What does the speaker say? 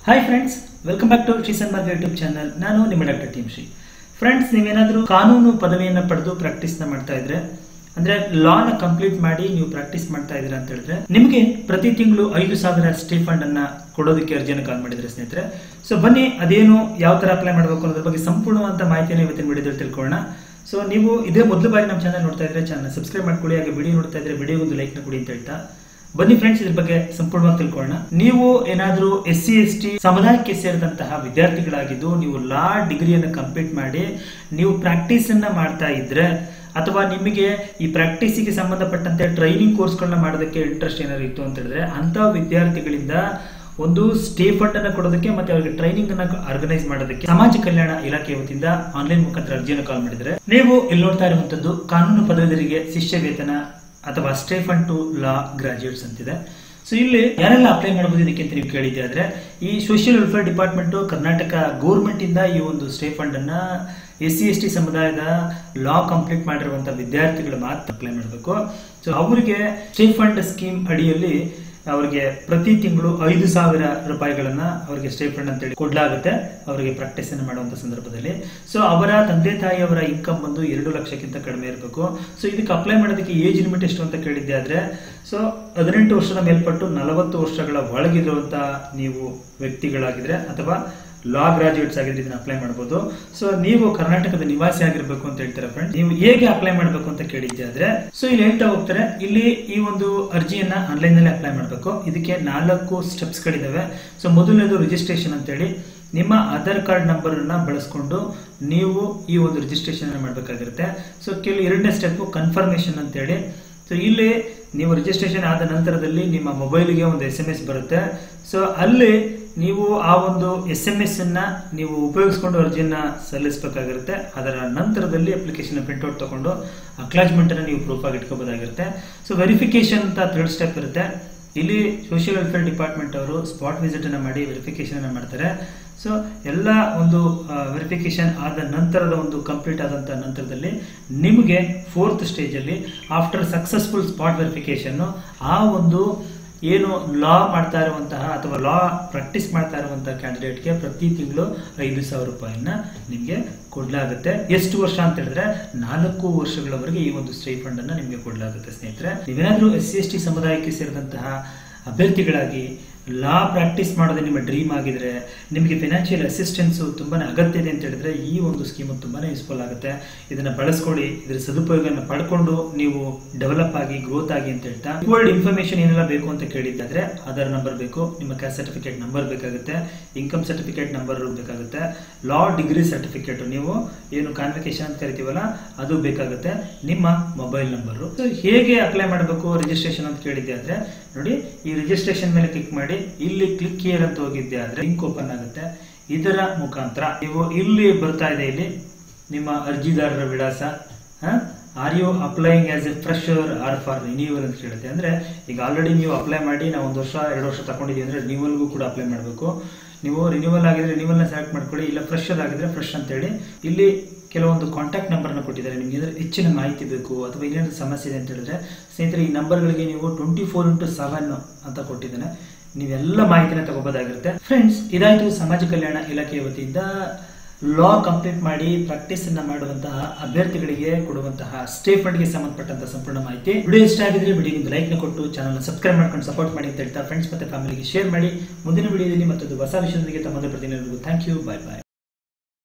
Hi friends, welcome back to Shri Sanmarga YouTube channel. ನಾನು ನಿಮ್ಮ doctor team Shri. Friends, ನೀವೇನಾದರೂ ಕಾನೂನು ಪದವಿಯನ್ನು ಪಡೆದು ಪ್ರಾಕ್ಟೀಸ್ನ ಮಾಡ್ತಾ ಇದ್ರೆ, ಅಂದ್ರೆ ಲಾನ ಕಂಪ್ಲೀಟ್ ಮಾಡಿ ನೀವು ಪ್ರಾಕ್ಟೀಸ್ ಮಾಡ್ತಾ ಇದ್ದೀರಾ ಅಂತ ಹೇಳಿದ್ರೆ, ನಿಮಗೆ ಪ್ರತಿ ತಿಂಗಳು 5,000 ಸ್ಟೈಫಂಡ್ ಅನ್ನ ಕೊಡೋದಕ್ಕೆ ಅರ್ಜಿಯನ್ನು ಕಾಲ್ ಮಾಡಿದ್ರೆ ಸ್ನೇಹಿತರೆ. ಸೊ ಬನ್ನಿ, ಅದೇನು ಯಾವ ತರ ಅಪ್ಲೈ ಮಾಡಬೇಕು ಅನ್ನೋದ್ರ ಬಗ್ಗೆ ಸಂಪೂರ್ಣವಾದ ಮಾಹಿತಿಯನ್ನು ಇವತ್ತಿನ ವಿಡಿಯೋದಲ್ಲಿ ತಿಳ್ಕೊಳ್ಳೋಣ. ಸೊ ನೀವು ಇದೇ ಮೊದಲ ಬಾರಿ ನಮ್ಮ ಚಾನಲ್ ನೋಡ್ತಾ ಇದ್ರೆ ಚಾನಲ್ ಸಬ್ಸ್ಕ್ರೈಬ್ ಮಾಡ್ಕೊಳ್ಳಿ, ಹಾಗೆ ವಿಡಿಯೋ ನೋಡ್ತಾ ಇದ್ರೆ ವಿಡಿಯೋ ಒಂದು ಲೈಕ್ ನ ಕೊಡಿ ಅಂತ ಹೇಳ್ತಾ ಬನ್ನಿ ಫ್ರೆಂಡ್ಸ್, ಇದ್ರ ಬಗ್ಗೆ ಸಂಪೂರ್ಣವಾಗಿ ತಿಳ್ಕೊಳ್ಳೋಣ. ನೀವು ಏನಾದ್ರೂ SC ST ಸಮುದಾಯಕ್ಕೆ ಸೇರಿದಂತಹ ವಿದ್ಯಾರ್ಥಿಗಳಾಗಿದ್ದು ನೀವು ಲಾ ಡಿಗ್ರಿಯನ್ನು ಕಂಪ್ಲೀಟ್ ಮಾಡಿ ನೀವು ಪ್ರಾಕ್ಟೀಸ್ ಅನ್ನ ಮಾಡ್ತಾ ಇದ್ರೆ, ಅಥವಾ ನಿಮಗೆ ಈ ಪ್ರಾಕ್ಟೀಸಿಗೆ ಸಂಬಂಧಪಟ್ಟಂತೆ ಟ್ರೈನಿಂಗ್ ಕೋರ್ಸ್ಗಳನ್ನ ಮಾಡೋದಕ್ಕೆ ಇಂಟ್ರೆಸ್ಟ್ ಏನಾದ್ರು ಇತ್ತು ಅಂತ ಹೇಳಿದ್ರೆ, ಅಂತ ವಿದ್ಯಾರ್ಥಿಗಳಿಂದ ಒಂದು ಸ್ಟೇ ಫಂಡ್ ಅನ್ನ ಕೊಡೋದಕ್ಕೆ ಮತ್ತೆ ಅವರಿಗೆ ಟ್ರೈನಿಂಗ್ ಅನ್ನ ಆರ್ಗನೈಸ್ ಮಾಡೋದಕ್ಕೆ ಸಮಾಜ ಕಲ್ಯಾಣ ಇಲಾಖೆ ವತಿಯಿಂದ ಆನ್ಲೈನ್ ಮುಖಾಂತರ ಅರ್ಜಿಯನ್ನು ಕಾಲ್ ಮಾಡಿದ್ರೆ, ನೀವು ಇಲ್ಲಿ ನೋಡ್ತಾ ಇರುವಂತದ್ದು ಕಾನೂನು ಪದವೀಧರಿಗೆ ಶಿಷ್ಯ ವೇತನ ಅಥವಾ stipend to law graduates ಅಂತಿದೆ. ಸೊ ಇಲ್ಲಿ ಯಾರೆಲ್ಲ ಅಪ್ಲೈ ಮಾಡಬಹುದು ಇದಕ್ಕೆ ಅಂತ ನೀವು ಕೇಳಿದ್ದೆ ಆದ್ರೆ, ಈ social welfare department Karnataka government ಇಂದ ಈ ಒಂದು ಸ್ಟೇ ಫಂಡ್ ಅನ್ನ SC ST ಸಮುದಾಯದ ಲಾ ಕಂಪ್ಲೀಟ್ ಮಾಡಿರುವಂತಹ ವಿದ್ಯಾರ್ಥಿಗಳು ಮಾತ್ರ ಅಪ್ಲೈ ಮಾಡಬೇಕು. ಸೊ ಅವರಿಗೆ ಸ್ಟೇ ಫಂಡ್ ಸ್ಕೀಮ್ ಅಡಿಯಲ್ಲಿ ಅವರಿಗೆ ಪ್ರತಿ ತಿಂಗಳು 5,000 ರೂಪಾಯಿಗಳನ್ನ ಅವರಿಗೆ ಸ್ಟೇ ಫಂಡ್ ಅಂತ ಹೇಳಿ ಕೊಡ್ಲಾಗುತ್ತೆ ಅವರಿಗೆ ಪ್ರಾಕ್ಟೀಸ್ ಅನ್ನು ಮಾಡುವಂತ ಸಂದರ್ಭದಲ್ಲಿ. ಸೊ ಅವರ ತಂದೆ ತಾಯಿಯವರ ಇನ್ಕಮ್ ಬಂದು 2 ಲಕ್ಷಕ್ಕಿಂತ ಕಡಿಮೆ ಇರಬೇಕು. ಸೊ ಇದಕ್ಕೆ ಅಪ್ಲೈ ಮಾಡೋದಕ್ಕೆ ಏಜ್ ಲಿಮಿಟ್ ಎಷ್ಟು ಅಂತ ಕೇಳಿದ್ದೆ ಆದ್ರೆ, ಸೊ 18 ವರ್ಷದ ಮೇಲ್ಪಟ್ಟು 40 ವರ್ಷಗಳ ಒಳಗಿರುವಂತಹ ನೀವು ವ್ಯಕ್ತಿಗಳಾಗಿದ್ರೆ ಅಥವಾ ಲಾ ಗ್ರಾಜುಯೇಟ್ಸ್ ಆಗಿದ್ರೆ ಇದನ್ನ ಅಪ್ಲೈ ಮಾಡಬಹುದು. ಸೊ ನೀವು ಕರ್ನಾಟಕದ ನಿವಾಸಿ ಆಗಿರ್ಬೇಕು ಅಂತ ಹೇಳ್ತಾರೆ ಫ್ರೆಂಡ್. ನೀವು ಹೇಗೆ ಅಪ್ಲೈ ಮಾಡಬೇಕು ಅಂತ ಕೇಳಿದ್ದೆ ಆದ್ರೆ, ಸೊ ಇಲ್ಲಿ ಹೇಳ್ತಾ ಹೋಗ್ತಾರೆ, ಇಲ್ಲಿ ಈ ಒಂದು ಅರ್ಜಿಯನ್ನ ಆನ್ಲೈನ್ ನಲ್ಲಿ ಅಪ್ಲೈ ಮಾಡಬೇಕು. ಇದಕ್ಕೆ 4 ಸ್ಟೆಪ್ಸ್ ಗಳಿದಾವೆ. ಸೊ ಮೊದಲನೇದು ರಿಜಿಸ್ಟ್ರೇಷನ್ ಅಂತ ಹೇಳಿ, ನಿಮ್ಮ ಆಧಾರ್ ಕಾರ್ಡ್ ನಂಬರ್ ಅನ್ನ ಬಳಸ್ಕೊಂಡು ನೀವು ಈ ಒಂದು ರಿಜಿಸ್ಟ್ರೇಷನ್ ಮಾಡಬೇಕಾಗಿರುತ್ತೆ. ಸೊ ಎರಡನೇ ಸ್ಟೆಪ್ ಕನ್ಫರ್ಮೇಶನ್ ಅಂತ ಹೇಳಿ. ಸೊ ಇಲ್ಲಿ ನೀವು ರಿಜಿಸ್ಟ್ರೇಷನ್ ಆದ ನಂತರದಲ್ಲಿ ನಿಮ್ಮ ಮೊಬೈಲ್ಗೆ ಒಂದು SMS ಬರುತ್ತೆ. ಸೊ ಅಲ್ಲಿ ನೀವು ಆ ಒಂದು SMS ಅನ್ನ ನೀವು ಉಪಯೋಗಿಸಿಕೊಂಡು ಅರ್ಜಿಯನ್ನ ಸಲ್ಲಿಸಬೇಕಾಗಿರುತ್ತೆ. ಅದರ ನಂತರದಲ್ಲಿ ಅಪ್ಲಿಕೇಶನ್ ಪ್ರಿಂಟ್ಔಟ್ ತಗೊಂಡು ಅಕ್ಲಾಜ್ಮೆಂಟ್ ಅನ್ನ ನೀವು ಪ್ರೂಫ್ ಆಗಿ ಇಟ್ಕೋಬಹುದಾಗಿರುತ್ತೆ. ಸೊ ವೆರಿಫಿಕೇಶನ್ ಅಂತ 3rd ಸ್ಟೆಪ್ ಇರುತ್ತೆ. ಇಲ್ಲಿ ಸೋಷಿಯಲ್ ವೆಲ್ಫೇರ್ ಡಿಪಾರ್ಟ್ಮೆಂಟ್ ಅವರು ಸ್ಪಾಟ್ ವಿಸಿಟ್ ಅನ್ನ ಮಾಡಿ ವೆರಿಫಿಕೇಶನ್ ಅನ್ನ ಮಾಡ್ತಾರೆ. ಸೊ ಎಲ್ಲ ಒಂದು ವೆರಿಫಿಕೇಶನ್ ಆದ ನಂತರದ ಒಂದು ಕಂಪ್ಲೀಟ್ ಆದಂತ ನಂತರದಲ್ಲಿ ನಿಮಗೆ 4th ಸ್ಟೇಜ್ ಅಲ್ಲಿ ಆಫ್ಟರ್ ಸಕ್ಸಸ್ಫುಲ್ ಸ್ಪಾಟ್ ವೆರಿಫಿಕೇಶನ್ ಆ ಒಂದು ಏನು ಲಾ ಮಾಡ್ತಾ ಇರುವಂತಹ ಅಥವಾ ಲಾ ಪ್ರಾಕ್ಟೀಸ್ ಮಾಡ್ತಾ ಇರುವಂತಹ ಕ್ಯಾಂಡಿಡೇಟ್ಗೆ ಪ್ರತಿ ತಿಂಗಳು 5,000 ರೂಪಾಯಿನ ನಿಮ್ಗೆ ಕೊಡ್ಲಾಗುತ್ತೆ. ಎಷ್ಟು ವರ್ಷ ಅಂತ ಹೇಳಿದ್ರೆ 4 ವರ್ಷಗಳವರೆಗೆ ಈ ಒಂದು ಸ್ಟೇ ಫಂಡ್ ಅನ್ನ ನಿಮ್ಗೆ ಕೊಡ್ಲಾಗುತ್ತೆ ಸ್ನೇಹಿತರೆ. ನೀವೇನಾದ್ರೂ SC ST ಸಮುದಾಯಕ್ಕೆ ಸೇರಿದಂತಹ ಅಭ್ಯರ್ಥಿಗಳಾಗಿ ಲಾ ಪ್ರಾಕ್ಟೀಸ್ ಮಾಡೋದು ನಿಮ್ಮ ಡ್ರೀಮ್ ಆಗಿದ್ರೆ, ನಿಮಗೆ ಫೈನಾನ್ಷಿಯಲ್ ಅಸಿಸ್ಟೆನ್ಸ್ ತುಂಬಾನೇ ಅಗತ್ಯ ಇದೆ ಅಂತ ಹೇಳಿದ್ರೆ, ಈ ಒಂದು ಸ್ಕೀಮ್ ತುಂಬಾನೇ ಯೂಸ್ಫುಲ್ ಆಗುತ್ತೆ. ಇದನ್ನ ಬಳಸ್ಕೊಳ್ಳಿ, ಇದರ ಸದುಪಯೋಗವನ್ನು ಪಡ್ಕೊಂಡು ನೀವು ಡೆವಲಪ್ ಆಗಿ ಗ್ರೋತ್ ಆಗಿ ಅಂತ ಹೇಳ್ತಾ, ವರ್ಲ್ಡ್ ಇನ್ಫಾರ್ಮೇಶನ್ ಏನೆಲ್ಲ ಬೇಕು ಅಂತ ಕೇಳಿದ್ದಾದ್ರೆ ಆಧಾರ್ ನಂಬರ್ ಬೇಕು, ನಿಮ್ಮ ಕ್ಯಾಸ್ಟ್ ಸರ್ಟಿಫಿಕೇಟ್ ನಂಬರ್ ಬೇಕಾಗುತ್ತೆ, ಇನ್ಕಮ್ ಸರ್ಟಿಫಿಕೇಟ್ ನಂಬರ್ ಬೇಕಾಗುತ್ತೆ, ಲಾ ಡಿಗ್ರಿ ಸರ್ಟಿಫಿಕೇಟ್ ನೀವು ಏನು ಕಾನ್ವಿಕೇಶನ್ ಅಂತ ಕರಿತೀವಲ್ಲ ಅದು ಬೇಕಾಗುತ್ತೆ, ನಿಮ್ಮ ಮೊಬೈಲ್ ನಂಬರ್. ಸೊ ಹೇಗೆ ಅಪ್ಲೈ ಮಾಡಬೇಕು ರಿಜಿಸ್ಟ್ರೇಷನ್ ಅಂತ ಕೇಳಿದ್ದೆ ಆದ್ರೆ ನೋಡಿ, ಈ ರಿಜಿಸ್ಟ್ರೇಷನ್ ಮೇಲೆ ಕ್ಲಿಕ್ ಮಾಡಿ ಇಲ್ಲಿ ಕ್ಲಿಕ್ ಹಿಯರ್ ಅಂತ ಹೋಗಿದ್ದೆ ಆದ್ರೆ ಲಿಂಕ್ ಓಪನ್ ಆಗುತ್ತೆ. ಇದರ ಮುಖಾಂತರ ನೀವು ಇಲ್ಲಿ ಬರ್ತಾ ಇದೆ, ಇಲ್ಲಿ ನಿಮ್ಮ ಅರ್ಜಿದಾರರ ವಿಳಾಸ, are you applying as a fresher or for renewal ಅಂತ ಕೇಳುತ್ತೆ. ಅಂದ್ರೆ ಈಗ ಆಲ್ರೆಡಿ ನೀವು ಅಪ್ಲೈ ಮಾಡಿ ನಾವು 1 ವರ್ಷ 2 ವರ್ಷ ತಗೊಂಡಿದ್ದೀವಿ ಅಂದ್ರೆ ರಿನ್ಯೂವಲ್ಗೂ ಕೂಡ ಅಪ್ಲೈ ಮಾಡಬೇಕು. ನೀವು ರಿನ್ಯೂವಲ್ ಆಗಿದ್ರೆ ರಿನ್ಯೂವಲ್ ನ ಸೆಲೆಕ್ಟ್ ಮಾಡ್ಕೊಳ್ಳಿ, ಇಲ್ಲ ಫ್ರೆಶರ್ ಆಗಿದ್ರೆ ಫ್ರೆಶ್ ಅಂತ ಹೇಳಿ. ಇಲ್ಲಿ ಕೆಲವೊಂದು ಕಾಂಟ್ಯಾಕ್ಟ್ ನಂಬರ್ ನ ಕೊಟ್ಟಿದ್ದಾರೆ. ನಿಮ್ಗೆ ಹೆಚ್ಚಿನ ಮಾಹಿತಿ ಬೇಕು ಅಥವಾ ಏನಾದ್ರು ಸಮಸ್ಯೆ ಇದೆ ಅಂತ ಹೇಳಿದ್ರೆ ಸ್ನೇಹಿತರೆ, ಈ ನಂಬರ್ಗಳಿಗೆ ನೀವು 24x7 ಅಂತ ಕೊಟ್ಟಿದ್ದೇನೆ, ನೀವೆಲ್ಲ ಮಾಹಿತಿನ ತಗೋಬಹುದಾಗಿರುತ್ತೆ. ಫ್ರೆಂಡ್ಸ್, ಇದಾಯ್ತು ಸಮಾಜ ಕಲ್ಯಾಣ ಇಲಾಖೆಯ ವತಿಯಿಂದ ಲಾ ಕಂಪ್ಲೀಟ್ ಮಾಡಿ ಪ್ರಾಕ್ಟೀಸ್ ಅನ್ನ ಮಾಡುವಂತಹ ಅಭ್ಯರ್ಥಿಗಳಿಗೆ ಕೊಡುವಂತಹ ಸ್ಟೇ ಫಂಡ್ ಗೆ ಸಂಬಂಧಪಟ್ಟಂತಹ ಸಂಪೂರ್ಣ ಮಾಹಿತಿ. ವಿಡಿಯೋ ಇಷ್ಟ ಆಗಿದ್ರೆ ವಿಡಿಯೋಗೆ ಲೈಕ್ ನ ಕೊಟ್ಟು ಚಾನಲ್ ಸಬ್ಸ್ಕ್ರೈಬ್ ಮಾಡ್ಕೊಂಡು ಸಪೋರ್ಟ್ ಮಾಡಿ ಅಂತ ಹೇಳ್ತಾ ಫ್ರೆಂಡ್ಸ್ ಮತ್ತೆ ಫ್ಯಾಮಿಲಿಗೆ ಶೇರ್ ಮಾಡಿ. ಮುಂದಿನ ವಿಡಿಯೋದಲ್ಲಿ ಮತ್ತೊಂದು ಹೊಸ ವಿಷಯದೊಂದಿಗೆ ತಮ್ಮದೇ ಪ್ರತಿನಿಧಿಗಳು. Thank you, bye bye.